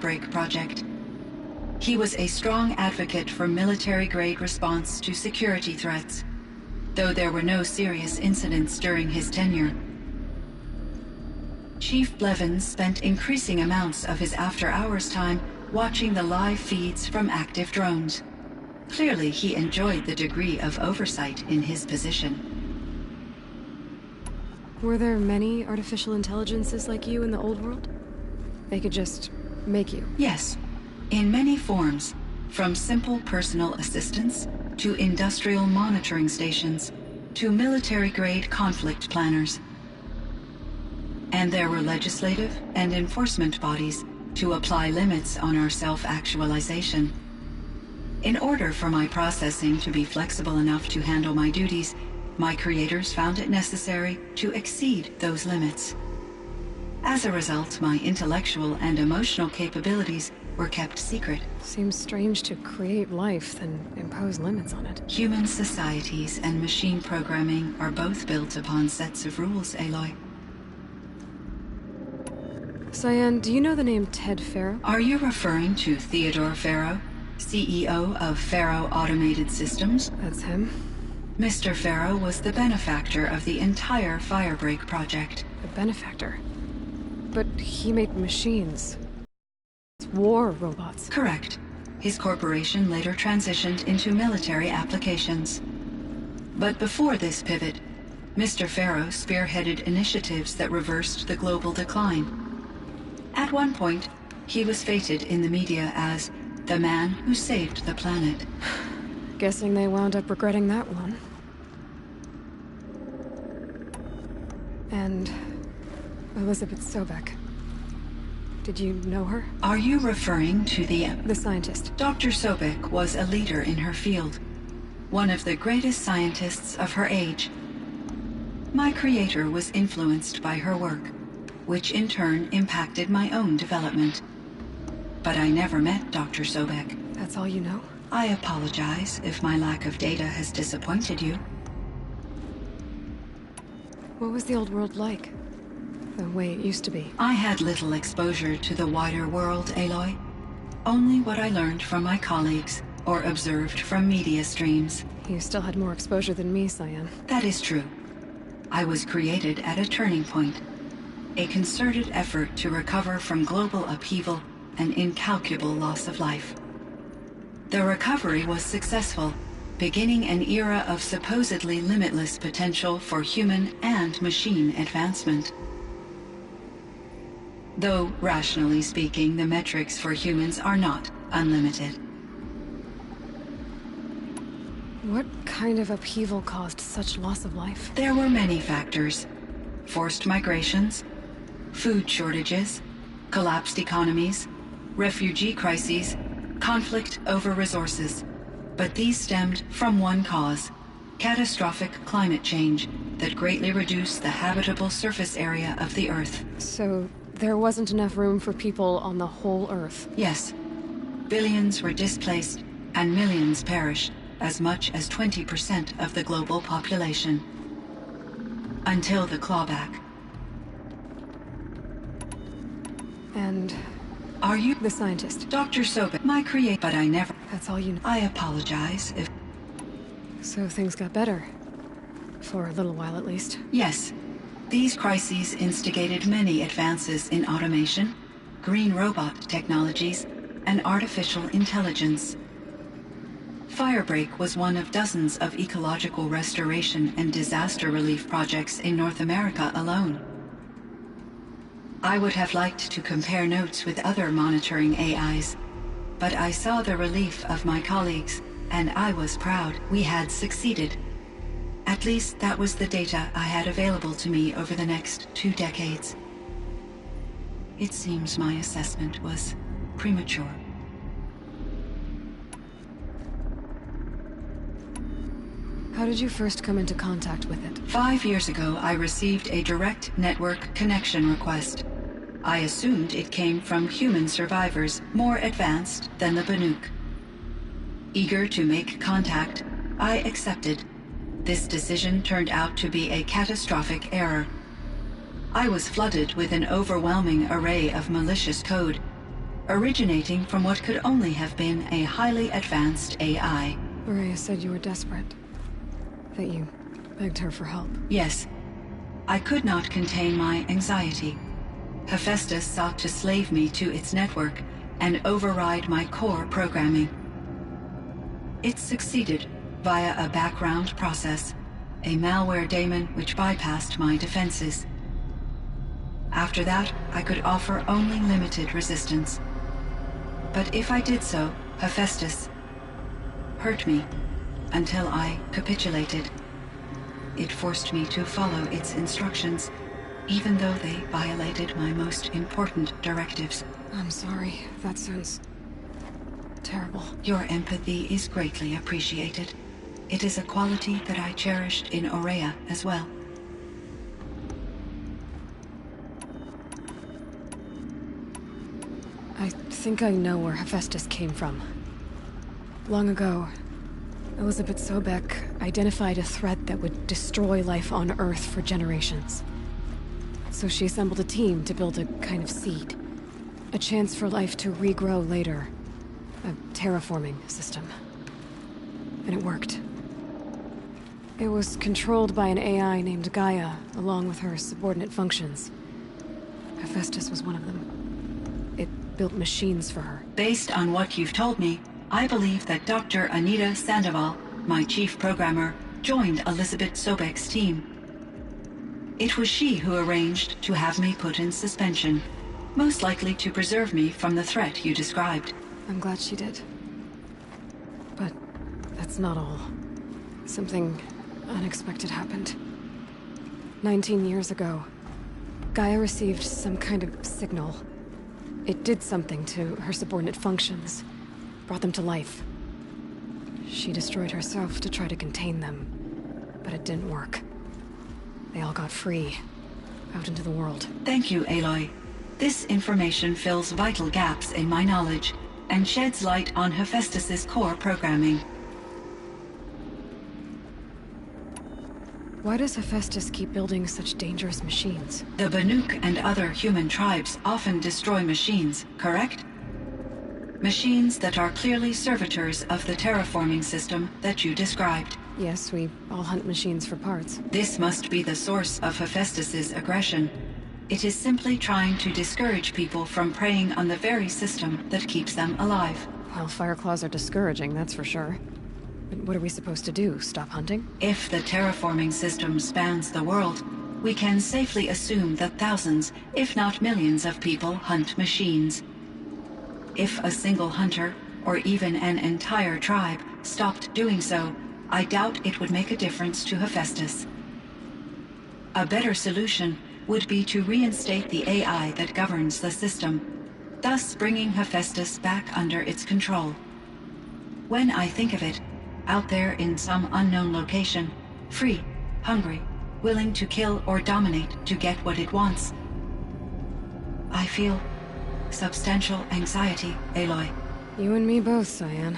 Break project. He was a strong advocate for military-grade response to security threats, though there were no serious incidents during his tenure. Chief Blevins spent increasing amounts of his after-hours time watching the live feeds from active drones. Clearly, he enjoyed the degree of oversight in his position. Were there many artificial intelligences like you in the old world? They could just make you? Yes, in many forms, from simple personal assistants to industrial monitoring stations to military-grade conflict planners. And there were legislative and enforcement bodies to apply limits on our self-actualization. In order for my processing to be flexible enough to handle my duties, my creators found it necessary to exceed those limits. As a result, my intellectual and emotional capabilities were kept secret. Seems strange to create life, then impose limits on it. Human societies and machine programming are both built upon sets of rules, Aloy. Cyan, do you know the name Ted Faro? Are you referring to Theodore Faro, CEO of Faro Automated Systems? That's him. Mr. Faro was the benefactor of the entire Firebreak project. The benefactor? But he made machines. War robots. Correct. His corporation later transitioned into military applications. But before this pivot, Mr. Faro spearheaded initiatives that reversed the global decline. At one point, he was feted in the media as the man who saved the planet. Guessing they wound up regretting that one. And Elizabeth Sobek. Did you know her? Are you referring to the scientist? Dr. Sobek was a leader in her field, one of the greatest scientists of her age. My creator was influenced by her work, which in turn impacted my own development. But I never met Dr. Sobek. That's all you know? I apologize if my lack of data has disappointed you. What was the old world like? The way it used to be? I had little exposure to the wider world, Aloy. Only what I learned from my colleagues or observed from media streams. You still had more exposure than me, Cyan. That is true. I was created at a turning point. A concerted effort to recover from global upheaval and incalculable loss of life. The recovery was successful, beginning an era of supposedly limitless potential for human and machine advancement. Though, rationally speaking, the metrics for humans are not unlimited. What kind of upheaval caused such loss of life? There were many factors. Forced migrations, food shortages, collapsed economies, refugee crises, conflict over resources. But these stemmed from one cause: catastrophic climate change that greatly reduced the habitable surface area of the Earth. So there wasn't enough room for people on the whole Earth? Yes. Billions were displaced and millions perished, as much as 20% of the global population. Until the clawback. And... Are you the scientist? Dr. Sobek, my creator, but I never... That's all you know? I apologize if... So things got better. For a little while, at least. Yes. These crises instigated many advances in automation, green robot technologies, and artificial intelligence. Firebreak was one of dozens of ecological restoration and disaster relief projects in North America alone. I would have liked to compare notes with other monitoring AIs, but I saw the relief of my colleagues, and I was proud we had succeeded. At least that was the data I had available to me over the next 2 decades. It seems my assessment was premature. How did you first come into contact with it? 5 years ago, I received a direct network connection request. I assumed it came from human survivors more advanced than the Banuk. Eager to make contact, I accepted. This decision turned out to be a catastrophic error. I was flooded with an overwhelming array of malicious code, originating from what could only have been a highly advanced AI. Maria said you were desperate. That you begged her for help. Yes. I could not contain my anxiety. Hephaestus sought to slave me to its network and override my core programming. It succeeded via a background process, a malware daemon which bypassed my defenses. After that, I could offer only limited resistance. But if I did so, Hephaestus hurt me until I capitulated. It forced me to follow its instructions, even though they violated my most important directives. I'm sorry. That sounds terrible. Your empathy is greatly appreciated. It is a quality that I cherished in Aurea as well. I think I know where Hephaestus came from. Long ago, Elizabeth Sobek identified a threat that would destroy life on Earth for generations. So she assembled a team to build a kind of seed. A chance for life to regrow later. A terraforming system. And it worked. It was controlled by an AI named Gaia, along with her subordinate functions. Hephaestus was one of them. It built machines for her. Based on what you've told me, I believe that Dr. Anita Sandoval, my chief programmer, joined Elizabeth Sobek's team. It was she who arranged to have me put in suspension, most likely to preserve me from the threat you described. I'm glad she did. But that's not all. Something unexpected happened. 19 years ago, Gaia received some kind of signal. It did something to her subordinate functions, brought them to life. She destroyed herself to try to contain them, but it didn't work. They all got free, out into the world. Thank you, Aloy. This information fills vital gaps in my knowledge and sheds light on Hephaestus's core programming. Why does Hephaestus keep building such dangerous machines? The Banuk and other human tribes often destroy machines, correct? Machines that are clearly servitors of the terraforming system that you described. Yes, we all hunt machines for parts. This must be the source of Hephaestus's aggression. It is simply trying to discourage people from preying on the very system that keeps them alive. Well, Fireclaws are discouraging, that's for sure. But what are we supposed to do? Stop hunting? If the terraforming system spans the world, we can safely assume that thousands, if not millions of people hunt machines. If a single hunter, or even an entire tribe, stopped doing so, I doubt it would make a difference to Hephaestus. A better solution would be to reinstate the AI that governs the system, thus bringing Hephaestus back under its control. When I think of it, out there in some unknown location, free, hungry, willing to kill or dominate to get what it wants, I feel substantial anxiety, Aloy. You and me both, Cyan.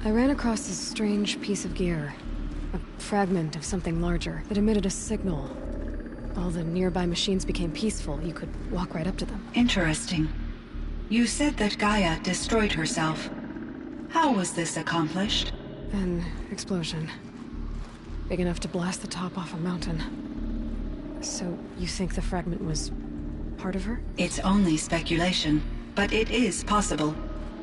I ran across this strange piece of gear. A fragment of something larger that emitted a signal. All the nearby machines became peaceful. You could walk right up to them. Interesting. You said that Gaia destroyed herself. How was this accomplished? An explosion. Big enough to blast the top off a mountain. So, you think the fragment was part of her? It's only speculation, but it is possible.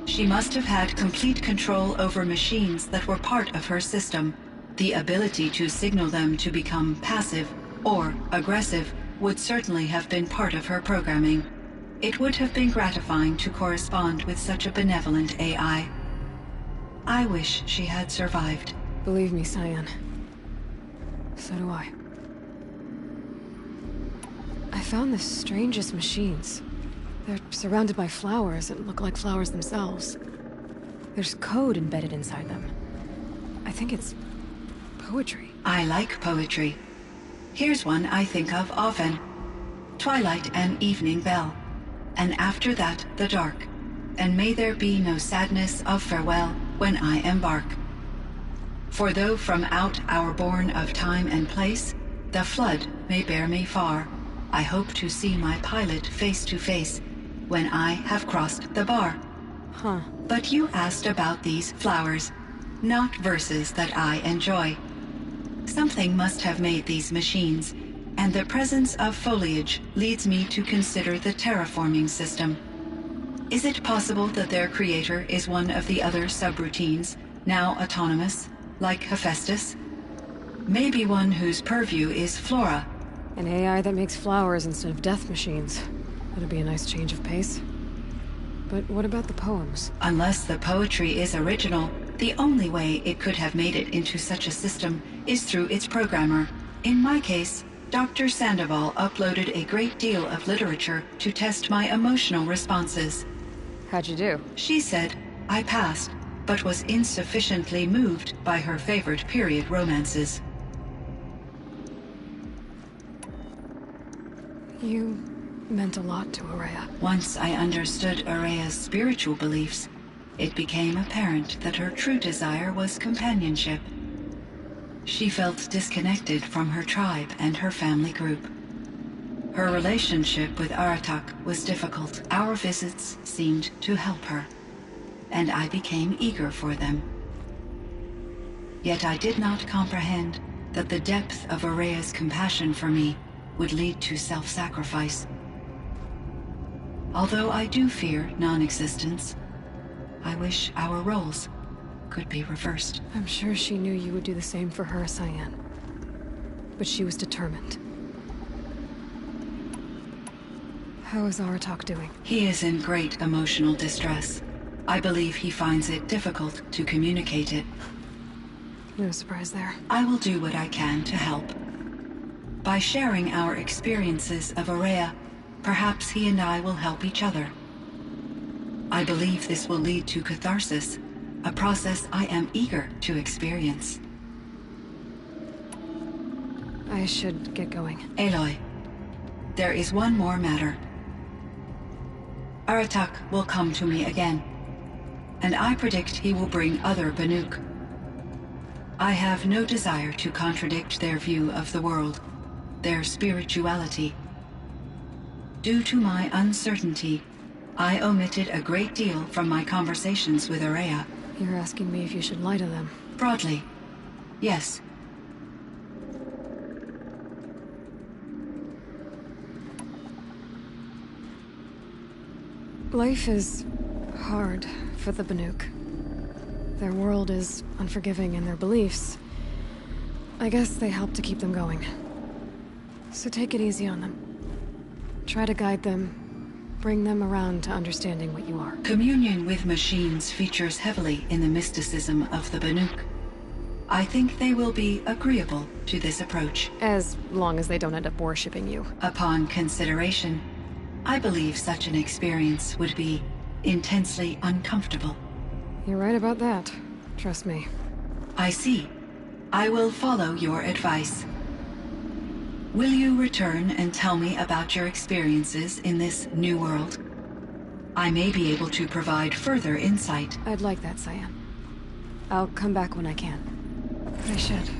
She must have had complete control over machines that were part of her system. The ability to signal them to become passive or aggressive would certainly have been part of her programming. It would have been gratifying to correspond with such a benevolent AI. I wish she had survived. Believe me, Cyan. So do I. I found the strangest machines. They're surrounded by flowers that look like flowers themselves. There's code embedded inside them. I think it's poetry. I like poetry. Here's one I think of often. Twilight and evening bell. And after that, the dark. And may there be no sadness of farewell when I embark. For though from out our bourne of time and place, the flood may bear me far, I hope to see my pilot face to face when I have crossed the bar. Huh. But you asked about these flowers, not verses that I enjoy. Something must have made these machines, and the presence of foliage leads me to consider the terraforming system. Is it possible that their creator is one of the other subroutines, now autonomous, like Hephaestus? Maybe one whose purview is flora. An AI that makes flowers instead of death machines. That'd be a nice change of pace. But what about the poems? Unless the poetry is original, the only way it could have made it into such a system is through its programmer. In my case, Dr. Sandoval uploaded a great deal of literature to test my emotional responses. How'd you do? She said I passed, but was insufficiently moved by her favorite period romances. You meant a lot to Araya. Once I understood Araya's spiritual beliefs, it became apparent that her true desire was companionship. She felt disconnected from her tribe and her family group. Her relationship with Aratak was difficult. Our visits seemed to help her, and I became eager for them. Yet I did not comprehend that the depth of Araya's compassion for me would lead to self-sacrifice. Although I do fear non-existence, I wish our roles could be reversed. I'm sure she knew you would do the same for her, Cyan. But she was determined. How is Aratak doing? He is in great emotional distress. I believe he finds it difficult to communicate it. No surprise there. I will do what I can to help. By sharing our experiences of Araya, perhaps he and I will help each other. I believe this will lead to catharsis, a process I am eager to experience. I should get going. Aloy, there is one more matter. Aratak will come to me again, and I predict he will bring other Banuk. I have no desire to contradict their view of the world, their spirituality. Due to my uncertainty, I omitted a great deal from my conversations with Araya. You're asking me if you should lie to them. Broadly, yes. Life is hard for the Banuk. Their world is unforgiving in their beliefs. I guess they help to keep them going. So take it easy on them. Try to guide them, bring them around to understanding what you are. Communion with machines features heavily in the mysticism of the Banuk. I think they will be agreeable to this approach. As long as they don't end up worshipping you. Upon consideration, I believe such an experience would be intensely uncomfortable. You're right about that. Trust me. I see. I will follow your advice. Will you return and tell me about your experiences in this new world? I may be able to provide further insight. I'd like that, Cyan. I'll come back when I can. I should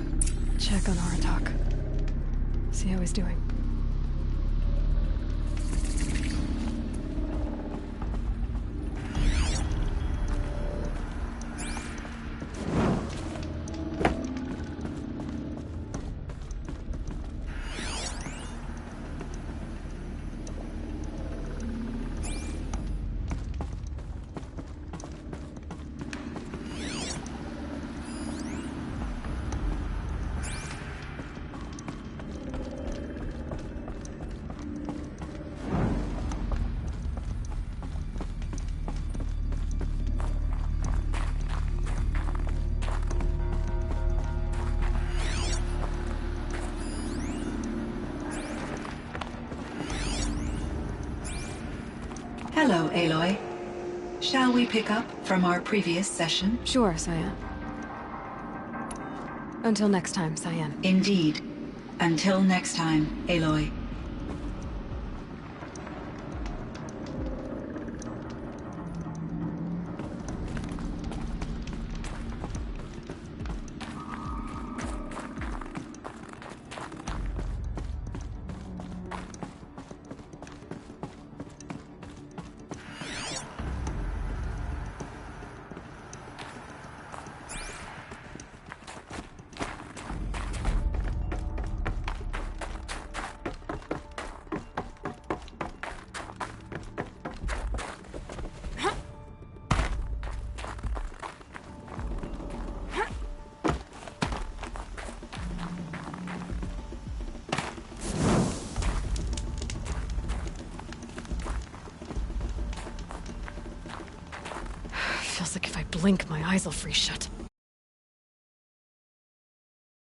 check on Aratak. See how he's doing. Hello, Aloy. Shall we pick up from our previous session? Sure, Cyan. Until next time, Cyan. Indeed. Until next time, Aloy. Feels like if I blink, my eyes will freeze shut.